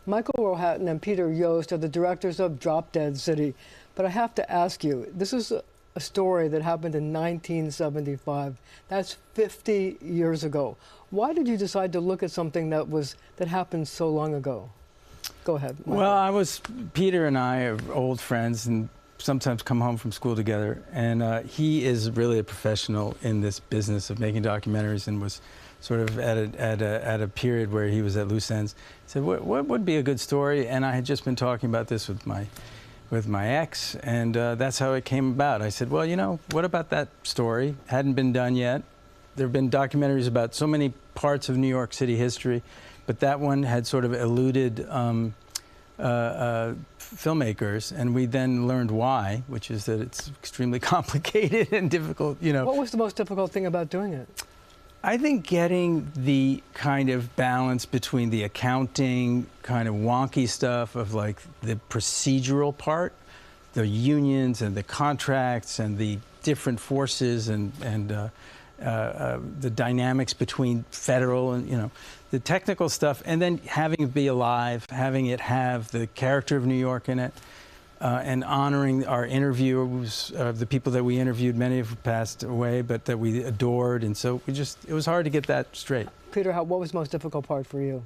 Michael Rohatyn and Peter Yost are the directors of Drop Dead City. But I have to ask you, this is a story that happened in 1975. That's 50 years ago. Why did you decide to look at something that happened so long ago? Go ahead, Michael. Well, Peter and I are old friends and sometimes come home from school together. And he is really a professional in this business of making documentaries and was sort of at a period where he was at loose ends. He said, what would be a good story? And I had just been talking about this with my ex, and that's how it came about. I said, well, you know, what about that story? Hadn't been done yet. There have been documentaries about so many parts of New York City history, but that one had sort of eluded filmmakers, and we then learned why, which is that it's extremely complicated and difficult, you know. What was the most difficult thing about doing it? I think getting the kind of balance between the accounting kind of wonky stuff of like the procedural part, the unions and the contracts and the different forces and the dynamics between federal and, you know, the technical stuff, and then having it be alive, having it have the character of New York in it, and honoring our interviewers, the people that we interviewed, many have passed away, but that we adored, and so it was hard to get that straight. Peter, what was the most difficult part for you?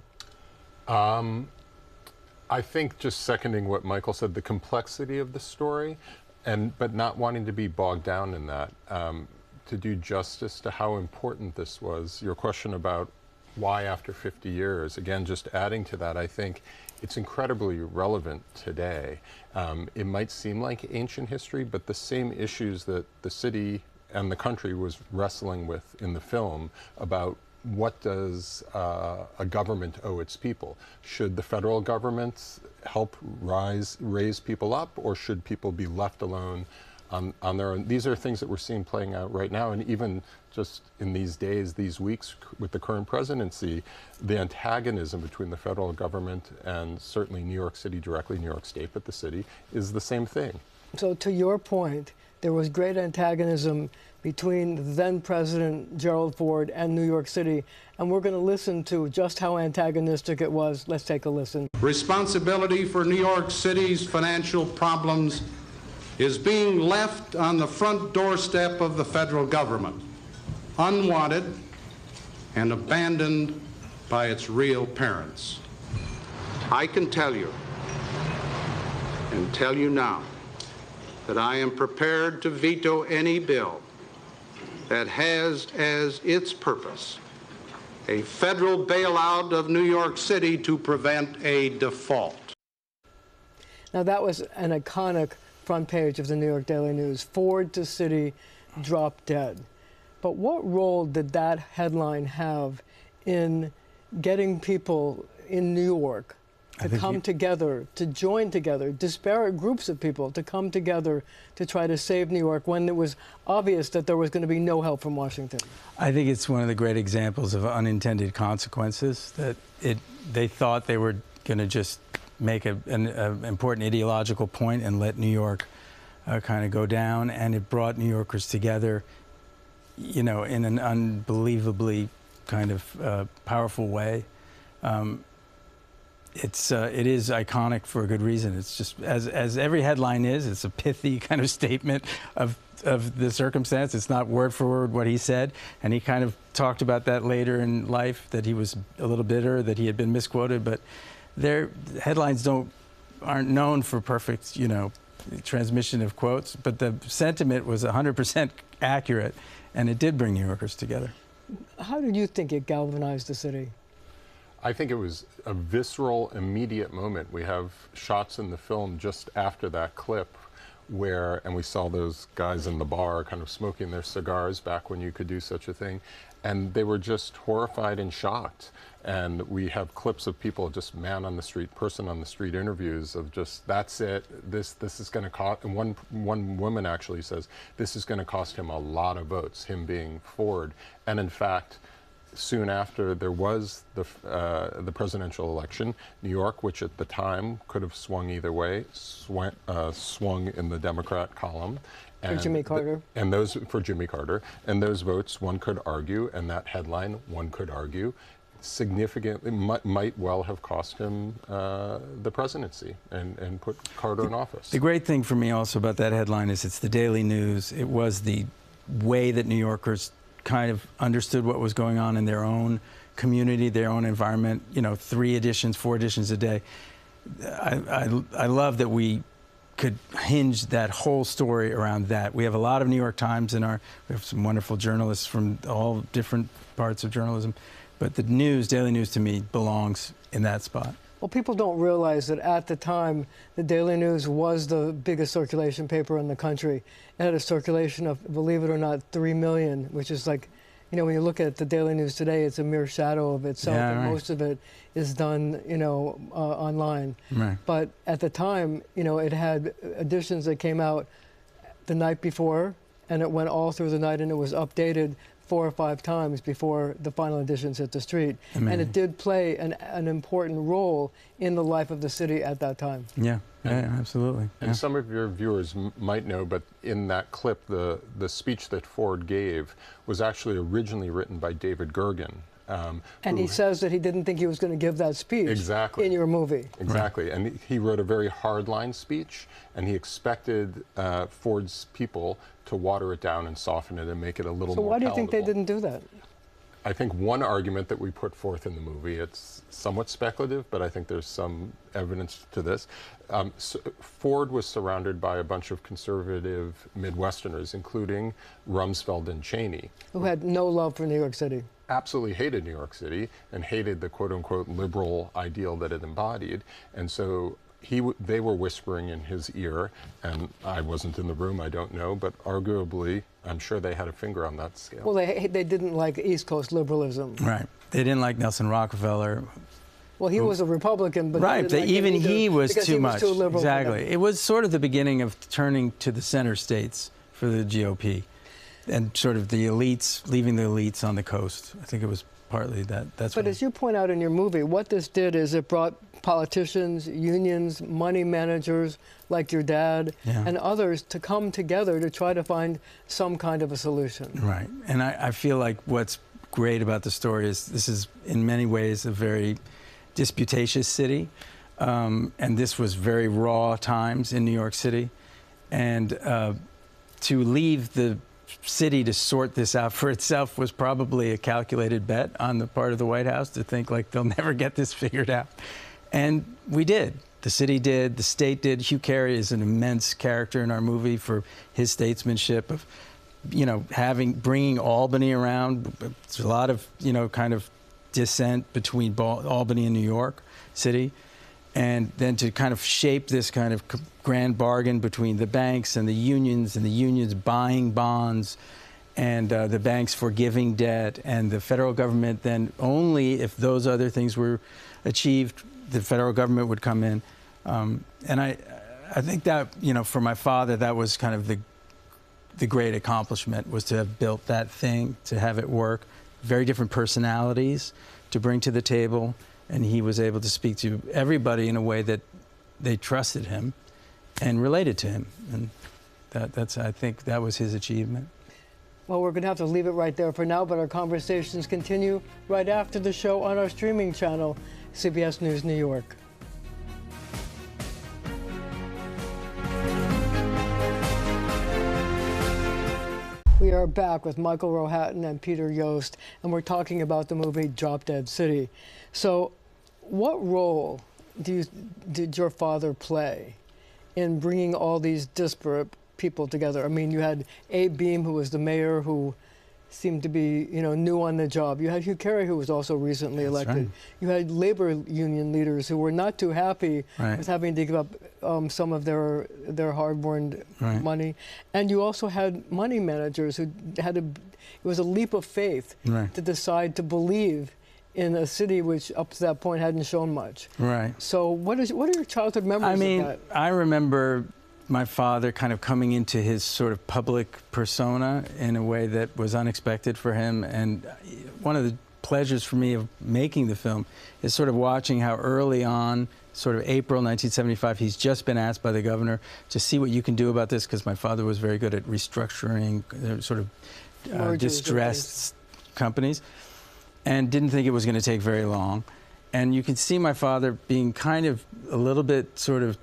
I think just seconding what Michael said, the complexity of the story, but not wanting to be bogged down in that. To do justice to how important this was, your question about why after 50 years, again, just adding to that, I think it's incredibly relevant today. It might seem like ancient history, but the same issues that the city and the country was wrestling with in the film about what does a government owe its people? Should the federal government help raise people up, or should people be left alone on their own? These are things that we're seeing playing out right now, and even just in these days, these weeks, with the current presidency, the antagonism between the federal government and certainly New York City directly, New York State, but the city, is the same thing. So to your point, there was great antagonism between then President Gerald Ford and New York City, and we're going to listen to just how antagonistic it was. Let's take a listen. Responsibility for New York City's financial problems is being left on the front doorstep of the federal government, unwanted and abandoned by its real parents. I can tell you, and tell you now, that I am prepared to veto any bill that has as its purpose a federal bailout of New York City to prevent a default. Now that was an iconic front page of the New York Daily News. Ford to City, drop dead. But what role did that headline have in getting people in New York to come together, to join together, disparate groups of people to come together to try to save New York when it was obvious that there was going to be no help from Washington? I think it's one of the great examples of unintended consequences, that they thought they were going to just make an important ideological point and let New York kind of go down, and it brought New Yorkers together, you know, in an unbelievably kind of powerful way. It is iconic for a good reason. It's just, as every headline is, it's a pithy kind of statement of the circumstance. It's not word for word what he said, and he kind of talked about that later in life, that he was a little bitter that he had been misquoted, but their headlines aren't known for perfect, you know, transmission of quotes, but the sentiment was 100% accurate, and it did bring New Yorkers together. How did you think it galvanized the city? I think it was a visceral, immediate moment. We have shots in the film just after that clip and we saw those guys in the bar kind of smoking their cigars back when you could do such a thing, and they were just horrified and shocked. And we have clips of people, just man on the street, person on the street interviews of just, that's it, this is going to cost, and one woman actually says, this is going to cost him a lot of votes, him being Ford. And in fact, soon after there was the presidential election, New York, which at the time could have swung either way, swung in the Democrat column. And for Jimmy Carter. For Jimmy Carter. And those votes, one could argue, and that headline, one could argue, significantly might well have cost him the presidency and put Carter in office. The great thing for me also about that headline is it's the Daily News. It was the way that New Yorkers kind of understood what was going on in their own community, their own environment, 3 editions, 4 editions a day. I love that we could hinge that whole story around that. We have a lot of New York Times we have some wonderful journalists from all different parts of journalism, but the news, Daily News to me, belongs in that spot. Well, people don't realize that at the time, the Daily News was the biggest circulation paper in the country. It had a circulation of, believe it or not, 3 million, which is like, when you look at the Daily News today, it's a mere shadow of itself, and most of it is done, online. Right. But at the time, it had editions that came out the night before, and it went all through the night, and it was updated 4 or 5 times before the final editions hit the street. Amazing. And it did play an important role in the life of the city at that time. Yeah, absolutely. And some of your viewers might know, but in that clip, the speech that Ford gave was actually originally written by David Gergen. And he says that he didn't think he was going to give that speech in your movie. Exactly. Right. And he wrote a very hardline speech, and he expected Ford's people to water it down and soften it and make it a little more palatable. So why do you think they didn't do that? I think one argument that we put forth in the movie, it's somewhat speculative, but I think there's some evidence to this. Ford was surrounded by a bunch of conservative Midwesterners, including Rumsfeld and Cheney, who had no love for New York City. Absolutely hated New York City and hated the quote-unquote liberal ideal that it embodied. And so they were whispering in his ear, and I wasn't in the room, I don't know, but arguably, I'm sure they had a finger on that scale. Well, they didn't like East Coast liberalism. Right. They didn't like Nelson Rockefeller. Well, he was a Republican, but right, like even he was too much. Too liberal. Exactly. It was sort of the beginning of turning to the center states for the GOP. And sort of the elites, leaving the elites on the coast. I think it was partly that. But as you point out in your movie, what this did is it brought politicians, unions, money managers like your dad, and others to come together to try to find some kind of a solution. Right. And I feel like what's great about the story is this is in many ways a very disputatious city. And this was very raw times in New York City. And to leave the city to sort this out for itself was probably a calculated bet on the part of the White House to think like they'll never get this figured out. And we did. The city did. The state did. Hugh Carey is an immense character in our movie for his statesmanship of, bringing Albany around. There's a lot of, kind of dissent between Albany and New York City. And then to kind of shape this kind of grand bargain between the banks and the unions buying bonds, and the banks forgiving debt, and the federal government then only if those other things were achieved, the federal government would come in. And I think that, for my father, that was kind of the great accomplishment, was to have built that thing, to have it work. Very different personalities to bring to the table. And he was able to speak to everybody in a way that they trusted him and related to him. And I think that was his achievement. Well, we're going to have to leave it right there for now, but our conversations continue right after the show on our streaming channel, CBS News New York. We are back with Michael Rohatyn and Peter Yost, and we're talking about the movie Drop Dead City. So what role did your father play in bringing all these disparate people together? I mean, you had Abe Beame, who was the mayor, who seemed to be, new on the job. You had Hugh Carey, who was also recently elected. Right. You had labor union leaders who were not too happy with having to give up some of their hard-earned money. And you also had money managers who it was a leap of faith to decide to believe in a city which up to that point hadn't shown much. Right. So what are your childhood memories of that? I remember my father kind of coming into his sort of public persona in a way that was unexpected for him. And one of the pleasures for me of making the film is sort of watching how early on, sort of April 1975, he's just been asked by the governor to see what you can do about this, because my father was very good at restructuring sort of distressed companies. and didn't think it was going to take very long. And you can see my father being kind of a little bit sort of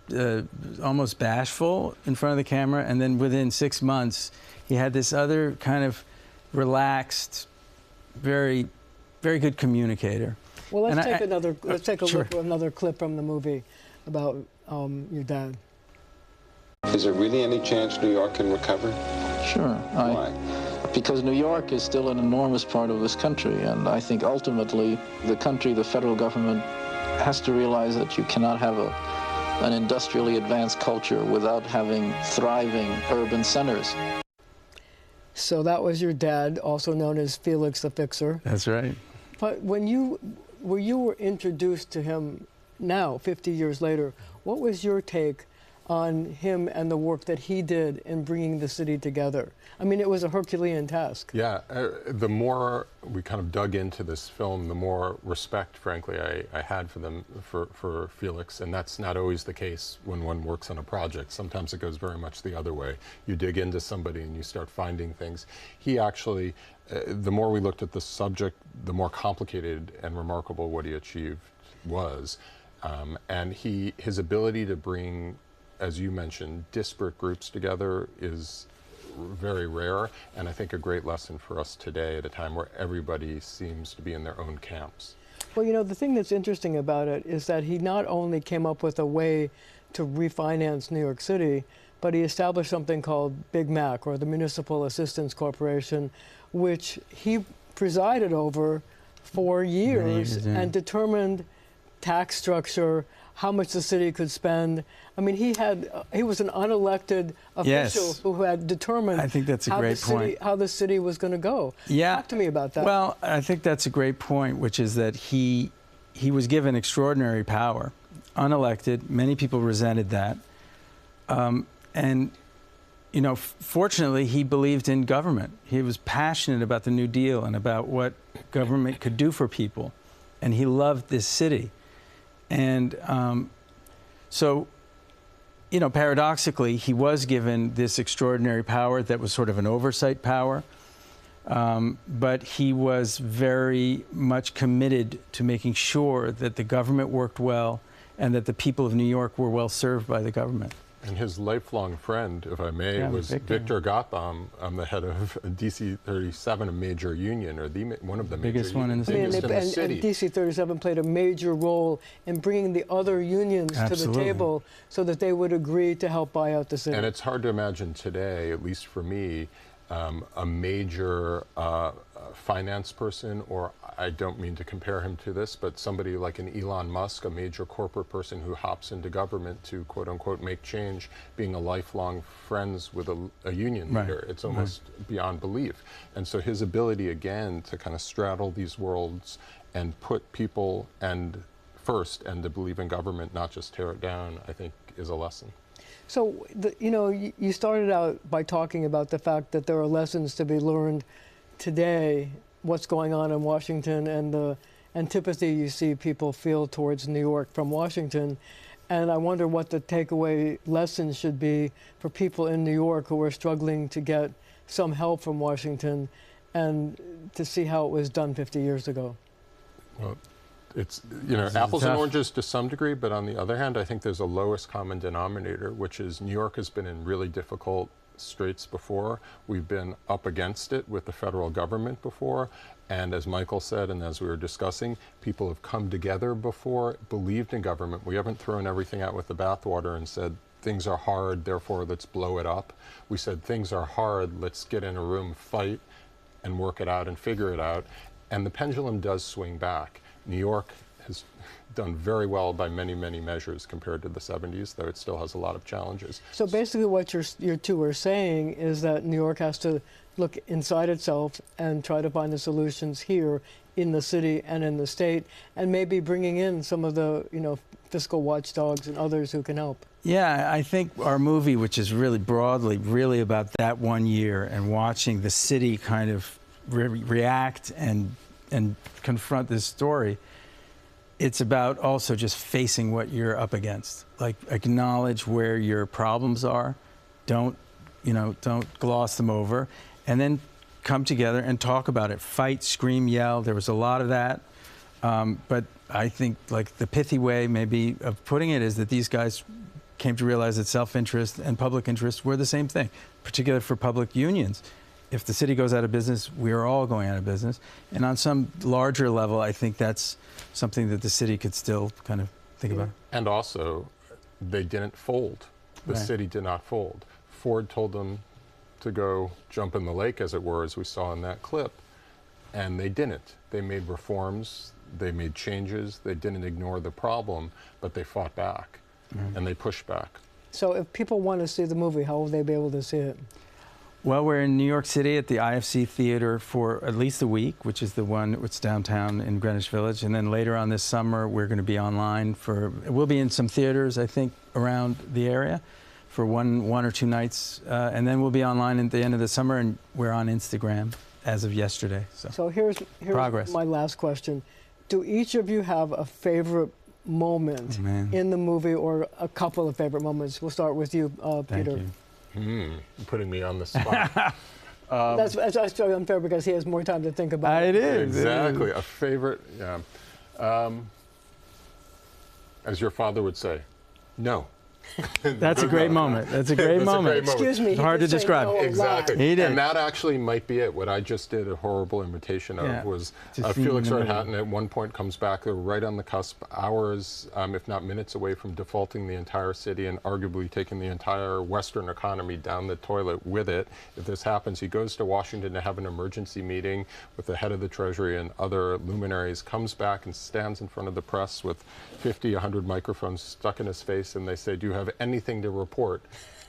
almost bashful in front of the camera. And then within 6 months, he had this other kind of relaxed, very, very good communicator. Well, let's take a sure. look at another clip from the movie about your dad. Is there really any chance New York can recover? Sure. Why? Because New York is still an enormous part of this country, and I think ultimately the country, the federal government, has to realize that you cannot have an industrially advanced culture without having thriving urban centers. So that was your dad, also known as Felix the Fixer. That's right. But when you were introduced to him now, 50 years later, what was your take on him and the work that he did in bringing the city together? I mean, it was a Herculean task. Yeah, the more we kind of dug into this film, the more respect, frankly, I had for them, for Felix, and that's not always the case when one works on a project. Sometimes it goes very much the other way. You dig into somebody and you start finding things. He actually, the more we looked at the subject, the more complicated and remarkable what he achieved was. And his ability to bring, as you mentioned, disparate groups together is very rare, and I think a great lesson for us today at a time where everybody seems to be in their own camps. Well, you know, the thing that's interesting about it is that he not only came up with a way to refinance New York City, but he established something called Big Mac, or the Municipal Assistance Corporation, which he presided over for years yeah. and determined tax structure, how much the city could spend. I mean, he was an unelected official Yes. who had determined I think that's a great point. How the city was going to go. Yeah. Talk to me about that. Well, I think that's a great point, which is that he was given extraordinary power, unelected. Many people resented that. And, you know, fortunately, he believed in government. He was passionate about the New Deal and about what government could do for people. And he loved this city. And so, you know, paradoxically, he was given this extraordinary power that was sort of an oversight power, but he was very much committed to making sure that the government worked well and that the people of New York were well served by the government. And his lifelong friend, if I may, was Victor Gotham, the head of DC 37, a major union, or one of the biggest major one in the city. biggest in the city. And DC 37 played a major role in bringing the other unions to the table so that they would agree to help buy out the city. And it's hard to imagine today, at least for me, a major finance person, or I don't mean to compare him to this, but somebody like an Elon Musk, a major corporate person who hops into government to quote unquote make change, being a lifelong friends with a union leader. It's almost beyond belief. And so his ability again to kind of straddle these worlds and put people first and to believe in government, not just tear it down, I think is a lesson. So, you know, you started out by talking about the fact that there are lessons to be learned today, what's going on in Washington and the antipathy you see people feel towards New York from Washington. And I wonder what the takeaway lessons should be for people in New York who are struggling to get some help from Washington and to see how it was done 50 years ago. Well, it's, you know, apples and oranges to some degree, but on the other hand, I think there's a lowest common denominator, which is New York has been in really difficult straits before. We've been up against it with the federal government before. And as Michael said, and as we were discussing, people have come together before, believed in government. We haven't thrown everything out with the bathwater and said, things are hard, therefore let's blow it up. We said, things are hard, let's get in a room, fight, and work it out and figure it out. And the pendulum does swing back. New York has done very well by many, many measures compared to the 70s, though it still has a lot of challenges. So basically what you two are saying is that New York has to look inside itself and try to find the solutions here in the city and in the state, and maybe bringing in some of the, you know, fiscal watchdogs and others who can help. Yeah, I think our movie, which is really broadly really about that 1 year and watching the city kind of react and confront this story, it's about also just facing what you're up against. Like, acknowledge where your problems are, don't gloss them over, and then come together and talk about it, fight, scream, yell. There was a lot of that. But I think like the pithy way maybe of putting it is that these guys came to realize that self-interest and public interest were the same thing, particularly for public unions. If the city goes out of business, we are all going out of business. And on some larger level, I think that's something that the city could still kind of think about. And also, they didn't fold. The city did not fold. Ford told them to go jump in the lake, as it were, as we saw in that clip, and they didn't. They made reforms, they made changes, they didn't ignore the problem, but they fought back, and they pushed back. So if people want to see the movie, how will they be able to see it? Well, we're in New York City at the IFC Theater for at least a week, which is the one that's downtown in Greenwich Village. And then later on this summer, we're going to be online we'll be in some theaters, I think, around the area for one or two nights. And then we'll be online at the end of the summer, and we're on Instagram as of yesterday. So here's progress. My last question. Do each of you have a favorite moment in the movie, or a couple of favorite moments? We'll start with you, Peter. Thank you. You're putting me on the spot. That's actually unfair because he has more time to think about it. It is. Exactly. A favorite, yeah. As your father would say, no. That's a great moment. That's a great moment. Excuse me. It's hard to describe. No, exactly. He did. And that actually might be it. What I just did a horrible imitation of was Felix Rohatyn at one point comes back. They're right on the cusp, hours, if not minutes away from defaulting the entire city and arguably taking the entire Western economy down the toilet with it. If this happens, he goes to Washington to have an emergency meeting with the head of the Treasury and other luminaries, comes back and stands in front of the press with 50, 100 microphones stuck in his face, and they say, do you have anything to report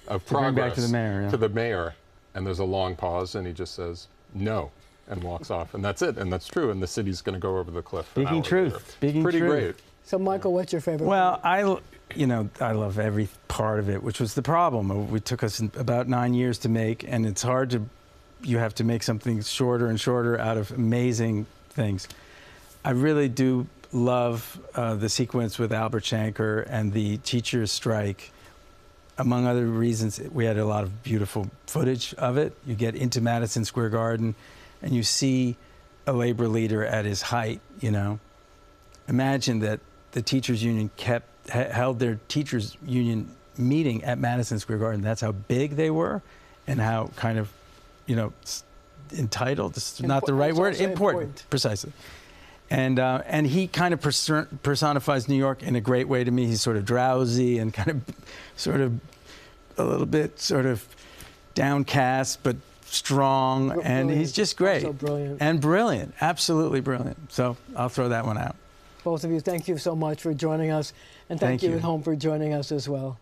of progress back to the mayor, to the mayor? And there's a long pause, and he just says, no, and walks off. And that's it, and that's true, and the city's going to go over the cliff. Speaking truth. Speaking pretty truth. Great. So, Michael, what's your favorite? Well, I love every part of it, which was the problem. It took us about 9 years to make, and it's hard to, you have to make something shorter and shorter out of amazing things. I really do love the sequence with Albert Shanker and the teachers' strike. Among other reasons, we had a lot of beautiful footage of it. You get into Madison Square Garden, and you see a labor leader at his height, you know. Imagine that the teachers' union held their teachers' union meeting at Madison Square Garden. That's how big they were, and how kind of, you know, entitled, this is not the right word, important, precisely. And he kind of personifies New York in a great way to me. He's sort of drowsy and kind of sort of a little bit sort of downcast, but strong. Brilliant. And he's just great. So brilliant. And brilliant, absolutely brilliant. So I'll throw that one out. Both of you, thank you so much for joining us. And thank you at home for joining us as well.